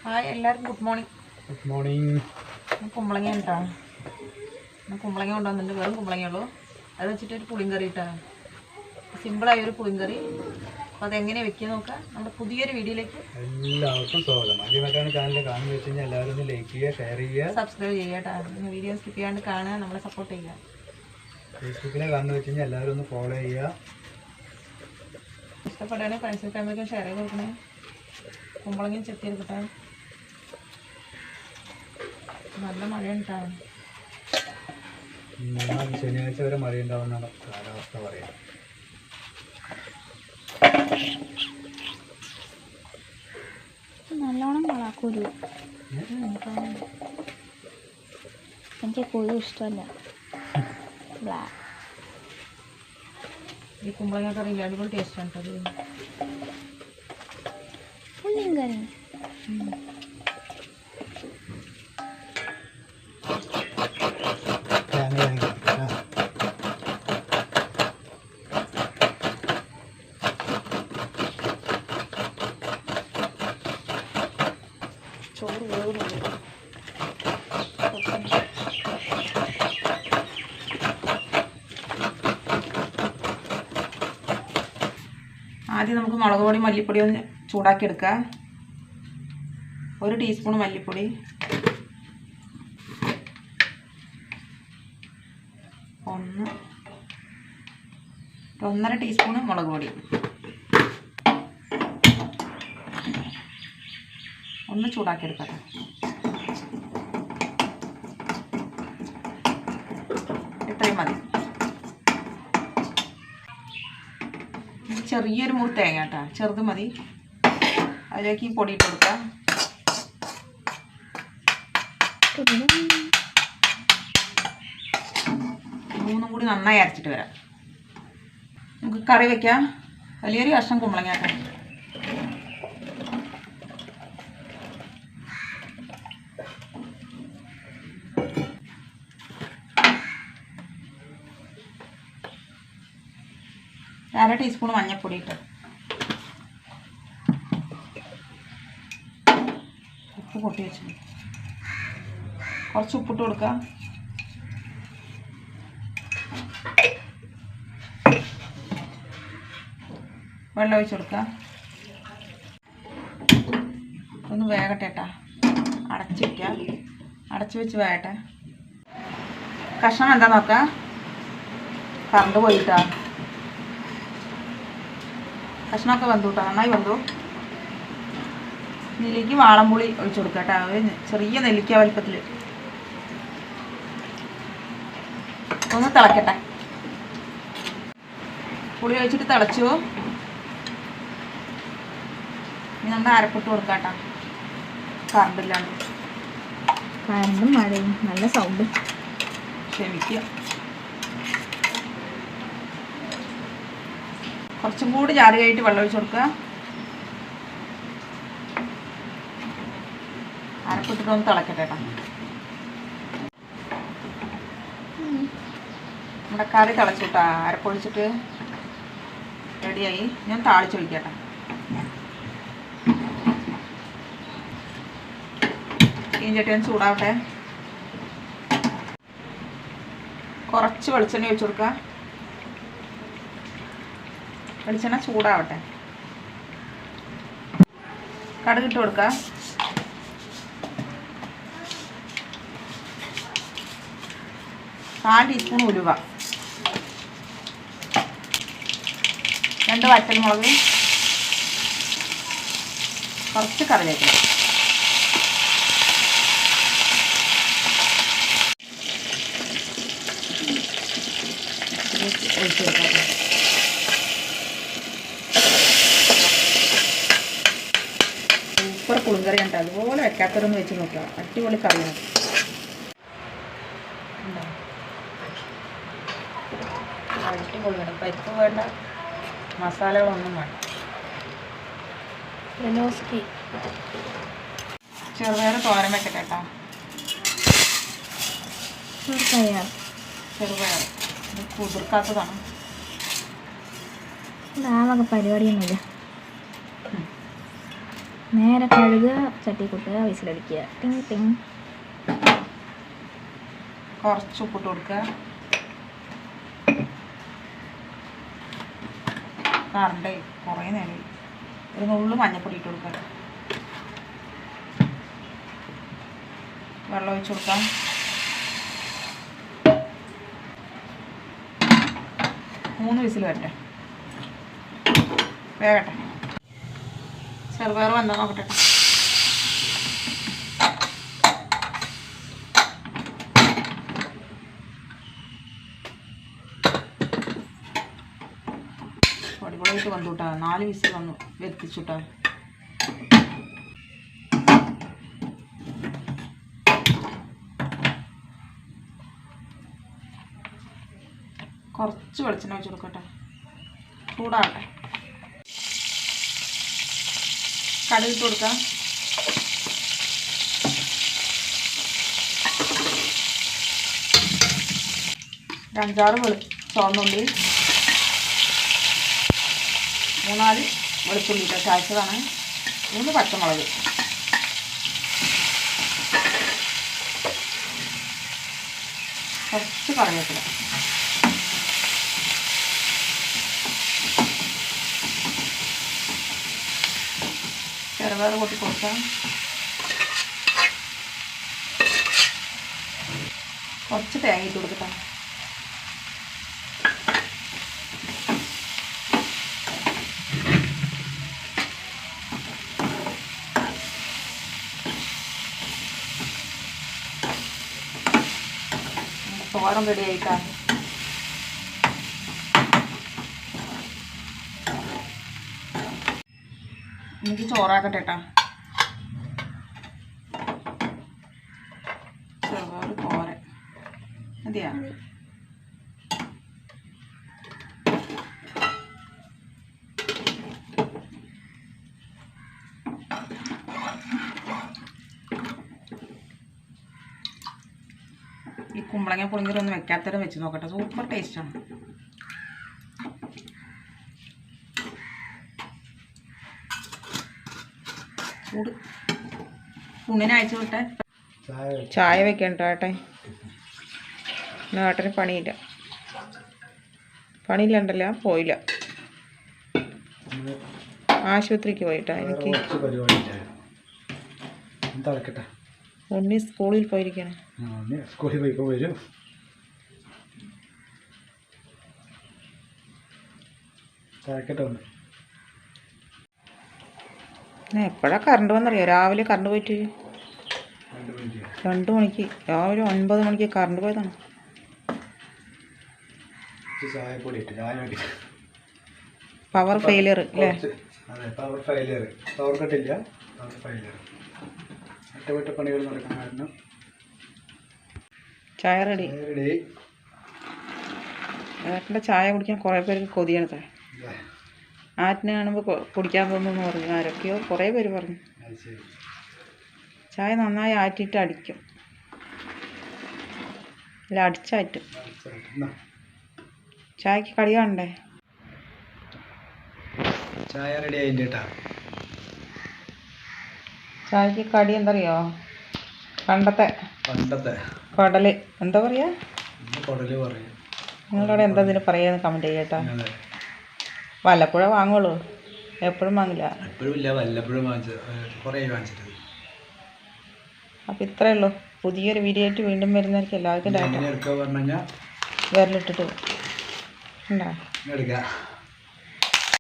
Hi എല്ലാവർക്കും good morning. Good morning. കുമ്പളങ്ങ കേട്ടോ, കുമ്പളങ്ങ കൊണ്ടുവന്നിട്ടുണ്ട്. വെറും കുമ്പളങ്ങയുള്ളൂ. അത് വെച്ചിട്ടൊരു പുളിങ്കറി ഇട്ടാ, സിമ്പിളായൊരു പുളിങ്കറി. അപ്പോൾ അതെങ്ങനെ വെക്കുക നോക്കാം. നമ്മുടെ പുതിയൊരു വീഡിയോയിലേക്ക് എല്ലാവർക്കും സ്വാഗതം. ആദ്യമായിട്ടാണ് ചാനൽ കാണുന്നത് വെച്ച് കഴിഞ്ഞാൽ എല്ലാവരും ഒന്ന് ലൈക്ക് ചെയ്യുക, ഷെയർ ചെയ്യുക, സബ്സ്ക്രൈബ് ചെയ്യുക കേട്ടോ. വീഡിയോ സ്കിപ്പ് ചെയ്യാണ്ട് കാണുക, നമ്മളെ സപ്പോർട്ട് ചെയ്യുക. ഫേസ്ബുക്കിലെ കാണുന്നത് വെച്ച് കഴിഞ്ഞാൽ എല്ലാവരും ഒന്ന് ഫോളോ ചെയ്യുക. ഇഷ്ടപ്പെടുകയാണെങ്കിൽ ഫ്രണ്ട്സിന് ഫാമിലിക്കും ഷെയർ ചെയ്ത് കൊടുക്കണേ. കുമ്പളങ്ങയും ചെത്തിയെടുക്കട്ടെ. നല്ല മഴയുണ്ടാവും. ശനിയാഴ്ച വരെ മഴയുണ്ടാവുന്നതാണ് കാലാവസ്ഥ പറയാം. നല്ലോണം കുരു എനിക്ക് കുരു ഇഷ്ടമല്ല. ഈ കുമ്പളങ്ങ കറി അടിപൊളി ടേസ്റ്റാണ് കേട്ടോ. പുളിങ്കറി ചോറ് വേവുന്നുണ്ട്. ആദ്യം നമുക്ക് മുളക് പൊടി മല്ലിപ്പൊടി ഒന്ന് ചൂടാക്കി എടുക്കാം. 1 ടീസ്പൂൺ മല്ലിപ്പൊടി, 1.5 ടീസ്പൂൺ മുളക് പൊടി, ഒന്ന് ചൂടാക്കി എടുക്കാം. ഇത്രയും മതി. ചെറിയൊരു മുറി തേങ്ങ കേട്ടോ, ചെറുത് മതി. അതിലേക്ക് ഈ പൊടി ഇട്ട് കൊടുക്കാം. മൂന്നും കൂടി നന്നായി അരച്ചിട്ട് വരാം. നമുക്ക് കറി വയ്ക്കാം. വലിയൊരു കഷ്ണം കുമ്പളങ്ങ കേട്ടോ. അര ടീസ്പൂൺ മഞ്ഞൾപ്പൊടി ഇട്ട്, ഉപ്പ് കൊട്ടി വെച്ചു, കുറച്ച് ഉപ്പിട്ട് കൊടുക്കുക. വെള്ളം ഒഴിച്ച് കൊടുക്കുക. ഒന്ന് വേകട്ടെ കേട്ടാ. അടച്ച് വയ്ക്കുക. അടച്ച് വെച്ച് വേകട്ടെ. കഷ്ണം എന്താ നോക്കുക. കറണ്ട് പോയിട്ടാ. കഷ്ണമൊക്കെ വെന്തു കേട്ടോ, നന്നായി വെന്തു. ഇതിലേക്ക് വാളംപുളി ഒഴിച്ചു കൊടുക്കുക കേട്ടോ. ഒരു ചെറിയ നെല്ലിക്ക വലുപ്പത്തിൽ. ഒന്ന് തിളക്കട്ടെ. പുളി ഒഴിച്ചിട്ട് തിളച്ചു. ഇനി നമ്മൾ അരപ്പിട്ട് കൊടുക്കാം കേട്ടോ. കറണ്ടില്ലാണ്ട്. കറണ്ടും മഴയും നല്ല സൗണ്ട്. ക്ഷമിക്കുക. കുറച്ചും കൂടി ജാറിയായിട്ട് വെള്ളം ഒഴിച്ച് കൊടുക്കുക. അരപ്പിട്ടിട്ടൊന്ന് തിളക്കട്ടെ കേട്ടോ. നമ്മുടെ കറി തിളച്ചിട്ടാ. അരപ്പൊഴിച്ചിട്ട് റെഡിയായി. ഞാൻ താളിച്ചൊഴിക്കട്ടെ. ചട്ടി ഒന്ന് ചൂടാവട്ടെ. കുറച്ച് വെളിച്ചെണ്ണ ഒഴിച്ച് കൊടുക്കുക. വെളിച്ചെണ്ണ ചൂടാവട്ടെ. കടുകിട്ട് കൊടുക്കുക. കാൽ ടീസ്പൂൺ ഉലുവ, 2 വറ്റൽമുളക്, കുറച്ച് കറിവേപ്പില. ഒഴിച്ച് കൊടുക്കാം. സൂപ്പർ പുളിങ്കറി ഉണ്ട്. അതുപോലെ വെക്കാത്തവരൊന്ന് വെച്ച് നോക്കുക. അടിപൊളി കറിയാണ്. അടിപൊളിയാണ്. പരിപ്പ് വേണ്ട, മസാലകളൊന്നും വേണ്ട. ചെറുപയർ തോരൻ വെക്കട്ടെ കേട്ടോ. ചെറുപയർ കുതിർക്കാത്തതാണ്. പരിപാടിയൊന്നുമില്ല. നേരെ കഴുകുക, ചട്ടി കൂട്ടുക, വിസിലടിക്കുക. ടിങ് ടിങ്. കുറച്ച് ഉപ്പിട്ട് കൊടുക്കുക. കറണ്ടേ കുറേ നേരം. ഒരു നുള്ളു മഞ്ഞപ്പൊടി ഇട്ട് കൊടുക്കുക. വെള്ളം ഒഴിച്ച് കൊടുക്കാം. മൂന്ന് വിസിൽ വരട്ടെ, വേകട്ടെ. ചെറുപയർ വന്നാൽ നോക്കട്ടെ. അടിപൊളിയായിട്ട് വന്നു കേട്ടോ. 4 വിസിൽ വന്നു വെത്തിച്ചുട്ടാ. കുറച്ച് വെളിച്ചെണ്ണ ഒഴിച്ച് കൊടുക്കട്ടെ, ചൂടാകട്ടെ. കടുക് ഇട്ട് കൊടുക്കാം. ഒരു 5-6 ചുവന്നുള്ളി, 3-4 വെളുത്തുള്ളി ഇട്ട് ചായച്ചതാണ്. 3 പച്ചമുളക്, കുറച്ച് കറിവേപ്പില, ചെറുപയർ കൂട്ടി കൊടുക്കാം. കുറച്ച് തേങ്ങ ഇട്ട് കൊടുക്കട്ടെ. തോരൻ റെഡി ആയിട്ടാ. എനിക്ക് ചോറാക്കട്ടെ കേട്ടാ. ചെറുപയർ തോരൻ മതിയാ. ഈ കുമ്പളങ്ങ പുളിങ്കറി ഒന്ന് വെക്കാത്തരം വെച്ച് നോക്കട്ടെ, സൂപ്പർ ടേസ്റ്റാണ്. ചൂട് ഉണ്ണിനെ അയച്ചു വിട്ടെ. ചായ വെക്കണ്ട ഏട്ടെ. ഏട്ടന് പണിയില്ലണ്ടല്ലോ, പോയില്ല, ആശുപത്രിക്ക് പോയിട്ടാ. എനിക്ക് ഉണ്ണി സ്കൂളിൽ പോയിരിക്കണം. സ്കൂളിൽ പോയിക്കോ വരും. എപ്പോഴാണ് കറണ്ട് വന്നറിയോ? രാവിലെ കറണ്ട് പോയിട്ട് 2 മണിക്ക്, രാവിലെ 9 മണിക്ക് കറണ്ട് പോയതാണ്. പവർ ഫെയിലിയർ അല്ലേ? പവർ ഫെയിലിയർ, പവർ കട്ടില്ല, പവർ ഫെയിലിയർ. അറ്റകുറ്റപ്പണികൾ നടക്കാൻ കാരണം. ചായ റെഡി. ഏട്ടൻ്റെ ചായ കുടിക്കാൻ കുറേ പേർക്ക് കൊതിയാണ്. ചായ ആറ്റിനെ കാണുമ്പോൾ കുടിക്കാൻ തോന്നുന്നു പറഞ്ഞു. ആരൊക്കെയോ കുറേ പേര് പറഞ്ഞു. ചായ നന്നായി ആറ്റിയിട്ട് അടിക്കും, അല്ല അടിച്ചാറ്റും. ചായക്ക് കടി കാണണ്ടേ? ചായ റെഡി ആയിട്ടാ. ചായക്ക് കടി എന്തറിയോ? പണ്ടത്തെ കടല് എന്താ പറയാ? നിങ്ങളവിടെ എന്താ ഇതിന് പറയാന്ന് കമൻറ്റ് ചെയ്യട്ടാ. വല്ലപ്പുഴ വാങ്ങുള്ളൂ, എപ്പോഴും വാങ്ങില്ല. അപ്പം ഇത്രയേ ഉള്ളൂ. പുതിയൊരു വീഡിയോ ആയിട്ട് വീണ്ടും വരുന്നതായിരിക്കും. എല്ലാവർക്കും വിരലിട്ടിട്ട് ഉണ്ടാ.